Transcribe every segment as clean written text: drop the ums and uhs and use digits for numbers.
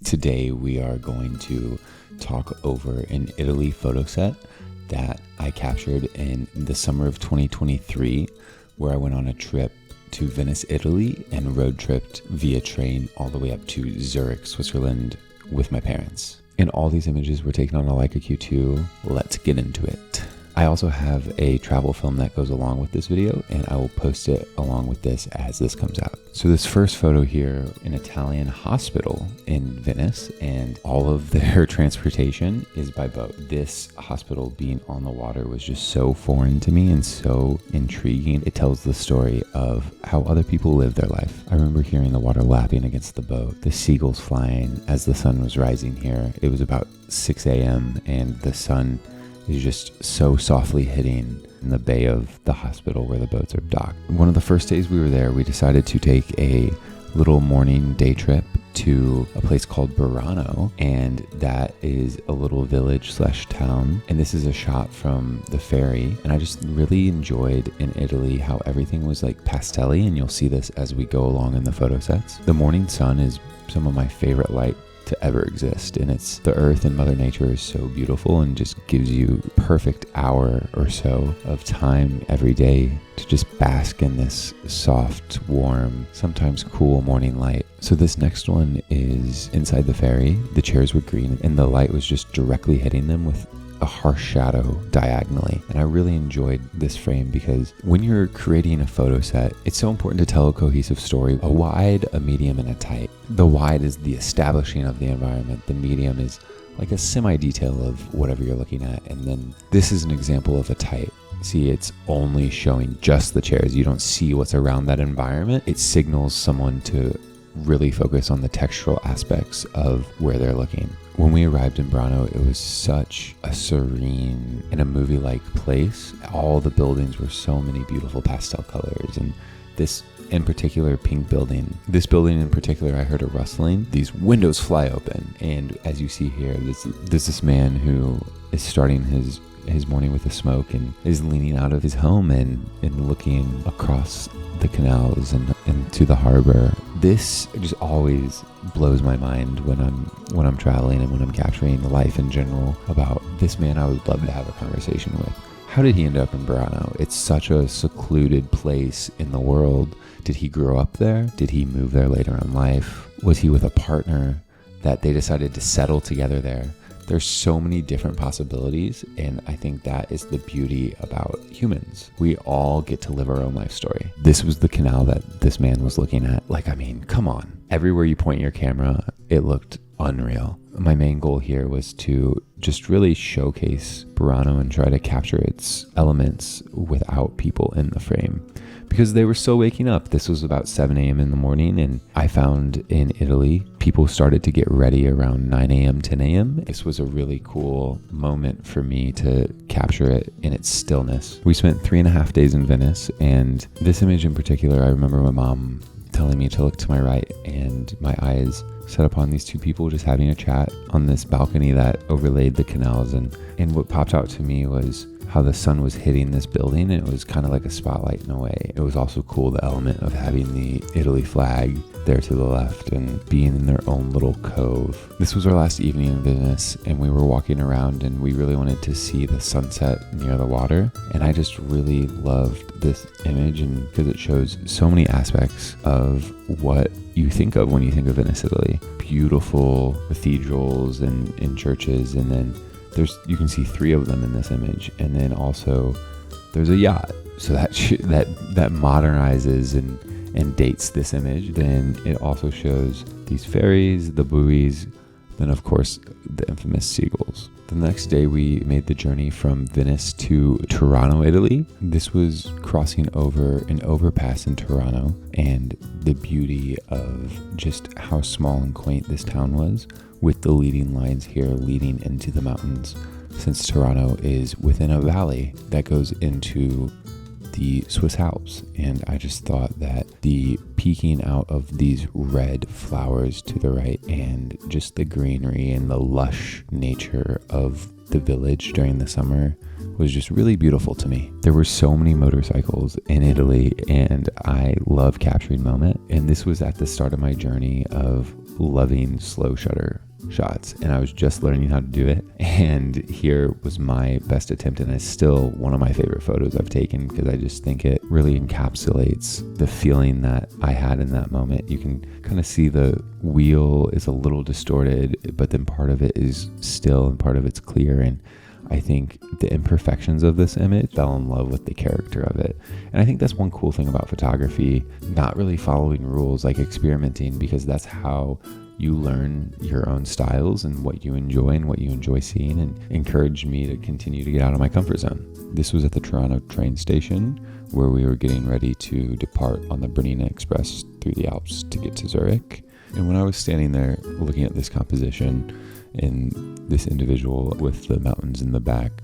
Today we are going to talk over an Italy photo set that I captured in the summer of 2023, where I went on a trip to Venice, Italy, and road tripped via train all the way up to Zurich, Switzerland with my parents. And all these images were taken on a Leica Q2. Let's get into it. I also have a travel film that goes along with this video, and I will post it along with this as this comes out. So this first photo here, an Italian hospital in Venice, and all of their transportation is by boat. This hospital being on the water was just so foreign to me and so intriguing. It tells the story of how other people live their life. I remember hearing the water lapping against the boat, the seagulls flying as the sun was rising here. It was about 6 a.m. and the sun is just so softly hitting in the bay of the hospital where the boats are docked. One of the first days we were there, we decided to take a little morning day trip to a place called Burano, and that is a little village / town. And this is a shot from the ferry, and I just really enjoyed in Italy how everything was like pastel-y, and you'll see this as we go along in the photo sets. The morning sun is some of my favorite light to ever exist, and it's the earth and Mother Nature is so beautiful and just gives you perfect hour or so of time every day to just bask in this soft, warm, sometimes cool morning light. So this next one is inside the ferry. The chairs were green and the light was just directly hitting them with a harsh shadow diagonally. And I really enjoyed this frame because when you're creating a photo set, it's so important to tell a cohesive story, a wide, a medium, and a tight. The wide is the establishing of the environment. The medium is like a semi-detail of whatever you're looking at. And then this is an example of a tight. See, it's only showing just the chairs. You don't see what's around that environment. It signals someone to really focus on the textural aspects of where they're looking. When we arrived in Burano, it was such a serene and a movie-like place. All the buildings were so many beautiful pastel colors, and this in particular pink building. This building in particular, I heard a rustling. These windows fly open, and as you see here, there's this man who is starting his morning with a smoke and is leaning out of his home and looking across the canals and to the harbor. This just always blows my mind when I'm traveling and when I'm capturing life in general. About this man I would love to have a conversation with. How did he end up in Burano? It's such a secluded place in the world. Did he grow up there? Did he move there later in life? Was he with a partner that they decided to settle together there? There's so many different possibilities, and I think that is the beauty about humans. We all get to live our own life story. This was the canal that this man was looking at. Like, I mean, come on. Everywhere you point your camera, it looked unreal. My main goal here was to just really showcase Burano and try to capture its elements without people in the frame, because they were still waking up. This was about 7 a.m. in the morning, and I found in Italy, people started to get ready around 9 a.m., 10 a.m. This was a really cool moment for me to capture it in its stillness. We spent 3.5 days in Venice, and this image in particular, I remember my mom telling me to look to my right, and my eyes set upon these two people just having a chat on this balcony that overlaid the canals. And what popped out to me was how the sun was hitting this building, and it was kind of like a spotlight in a way. It was also cool, the element of having the Italy flag there to the left and being in their own little cove. This was our last evening in Venice, and we were walking around, and we really wanted to see the sunset near the water. And I just really loved this image, and because it shows so many aspects of what you think of when you think of Venice, Italy. Beautiful cathedrals and churches, and then you can see 3 of them in this image, and then also there's a yacht. So that modernizes and dates this image. Then it also shows these ferries, the buoys, then of course the infamous seagulls. The next day we made the journey from Venice to Tirano, Italy. This was crossing over an overpass in Tirano, and the beauty of just how small and quaint this town was, with the leading lines here leading into the mountains, since Tirano is within a valley that goes into the Swiss Alps. And I just thought that the peeking out of these red flowers to the right, and just the greenery and the lush nature of the village during the summer was just really beautiful to me. There were so many motorcycles in Italy, and I love capturing moment. And this was at the start of my journey of loving slow shutter shots, and I was just learning how to do it. And here was my best attempt, and it's still one of my favorite photos I've taken because I just think it really encapsulates the feeling that I had in that moment. You can kind of see the wheel is a little distorted, but then part of it is still and part of it's clear. And I think the imperfections of this image fell in love with the character of it. And I think that's one cool thing about photography, not really following rules, like experimenting, because that's how you learn your own styles and what you enjoy and what you enjoy seeing, and encouraged me to continue to get out of my comfort zone. This was at the Toronto train station where we were getting ready to depart on the Bernina Express through the Alps to get to Zurich. And when I was standing there looking at this composition and this individual with the mountains in the back,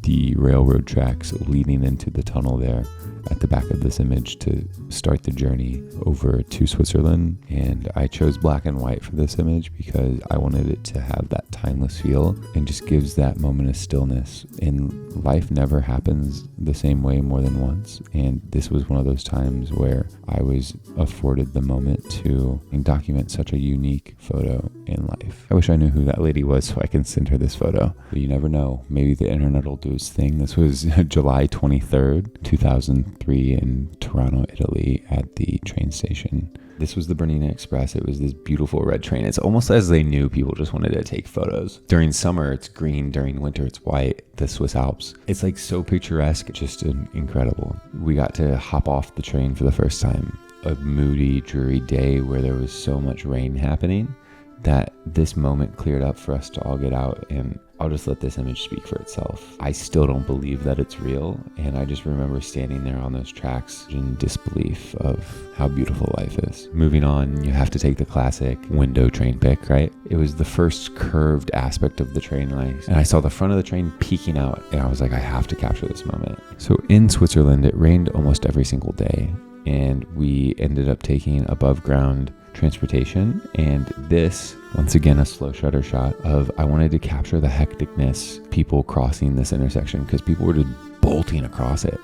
the railroad tracks leading into the tunnel there at the back of this image to start the journey over to Switzerland. And I chose black and white for this image because I wanted it to have that timeless feel and just gives that moment of stillness. And life never happens the same way more than once. And this was one of those times where I was afforded the moment to document such a unique photo in life. I wish I knew who that lady was so I can send her this photo, but you never know. Maybe the internet will do its thing. This was July 23rd, 2003 in Toronto, Italy at the train station. This was the Bernina Express. It was this beautiful red train. It's almost as they knew people just wanted to take photos. During summer, it's green. During winter, it's white. The Swiss Alps. It's like so picturesque, just incredible. We got to hop off the train for the first time. A moody, dreary day where there was so much rain happening that this moment cleared up for us to all get out, and I'll just let this image speak for itself. I still don't believe that it's real, and I just remember standing there on those tracks in disbelief of how beautiful life is. Moving on, you have to take the classic window train pic, right? It was the first curved aspect of the train, and I saw the front of the train peeking out, and I was like, I have to capture this moment. So in Switzerland, it rained almost every single day, and we ended up taking above ground transportation, and this, once again, a slow shutter shot of, I wanted to capture the hecticness, people crossing this intersection, because people were just bolting across it.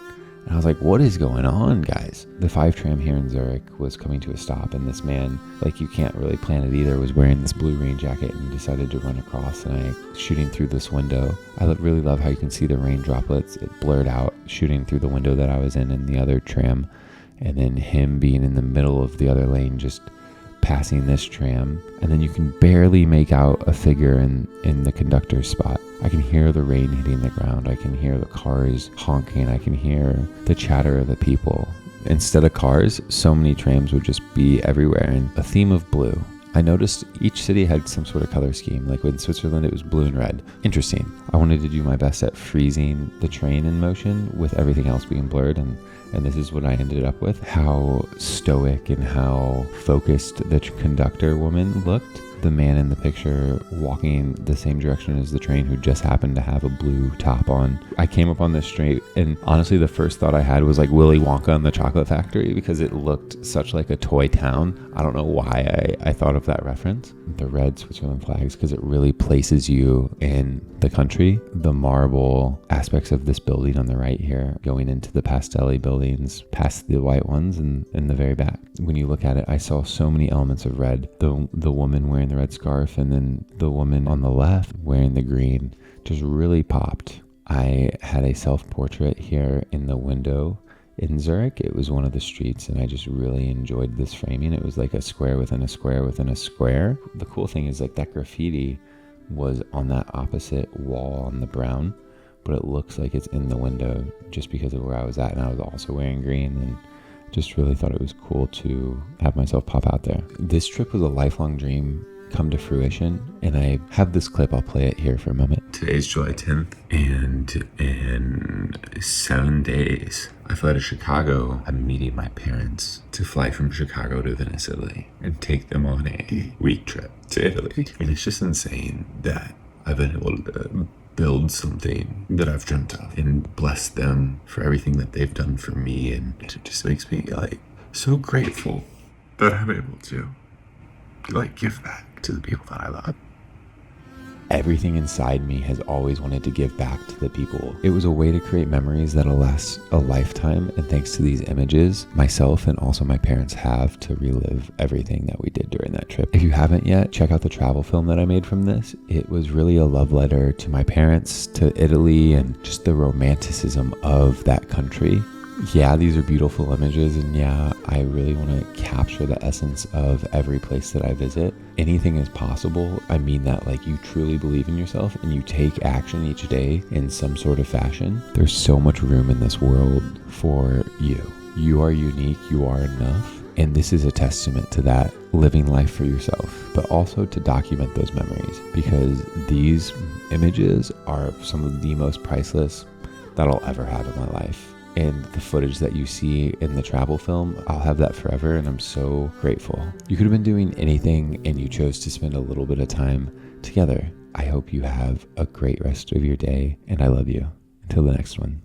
And I was like, what is going on, guys? The 5 tram here in Zurich was coming to a stop, and this man, like you can't really plan it either, was wearing this blue rain jacket and decided to run across, and I shooting through this window. I really love how you can see the rain droplets. It blurred out shooting through the window that I was in the other tram, and then him being in the middle of the other lane, just passing this tram, and then you can barely make out a figure in the conductor's spot. I can hear the rain hitting the ground. I can hear the cars honking. I can hear the chatter of the people. Instead of cars, so many trams would just be everywhere, and a theme of blue. I noticed each city had some sort of color scheme. Like in Switzerland, it was blue and red. Interesting. I wanted to do my best at freezing the train in motion with everything else being blurred, and this is what I ended up with. How stoic and how focused the conductor woman looked. The man in the picture walking the same direction as the train, who just happened to have a blue top on. I came up on this street, and honestly, the first thought I had was like Willy Wonka and the Chocolate Factory, because it looked such like a toy town. I don't know why I thought of that reference. The red Switzerland flags, because it really places you in the country. The marble aspects of this building on the right here, going into the pastel buildings, past the white ones in the very back. When you look at it, I saw so many elements of red. The woman wearing the red scarf, and then the woman on the left wearing the green, just really popped. I had a self-portrait here in the window in Zurich. It was one of the streets, and I just really enjoyed this framing. It was like a square within a square within a square. The cool thing is, like, that graffiti was on that opposite wall on the brown, but it looks like it's in the window just because of where I was at, and I was also wearing green, and just really thought it was cool to have myself pop out there. This trip was a lifelong dream come to fruition, and I have this clip. I'll play it here for a moment. Today's July 10th, and in 7 days I fly to Chicago. I'm meeting my parents to fly from Chicago to Venice, Italy, and take them on a week trip to Italy. And it's just insane that I've been able to build something that I've dreamt of and bless them for everything that they've done for me, and it just makes me like so grateful that I'm able to like give back to the people that I love. everything inside me has always wanted to give back to the people. It was a way to create memories that'll last a lifetime, and thanks to these images, myself and also my parents have to relive everything that we did during that trip. If you haven't yet, check out the travel film that I made from this. It was really a love letter to my parents, to Italy, and just the romanticism of that country. Yeah, these are beautiful images, and yeah, I really want to capture the essence of every place that I visit. Anything is possible. I mean that, like, you truly believe in yourself and you take action each day in some sort of fashion. There's so much room in this world for you. You are unique, you are enough, and this is a testament to that, living life for yourself, but also to document those memories, because these images are some of the most priceless that I'll ever have in my life. And the footage that you see in the travel film, I'll have that forever, and I'm so grateful. You could have been doing anything and you chose to spend a little bit of time together. I hope you have a great rest of your day, and I love you. Until the next one.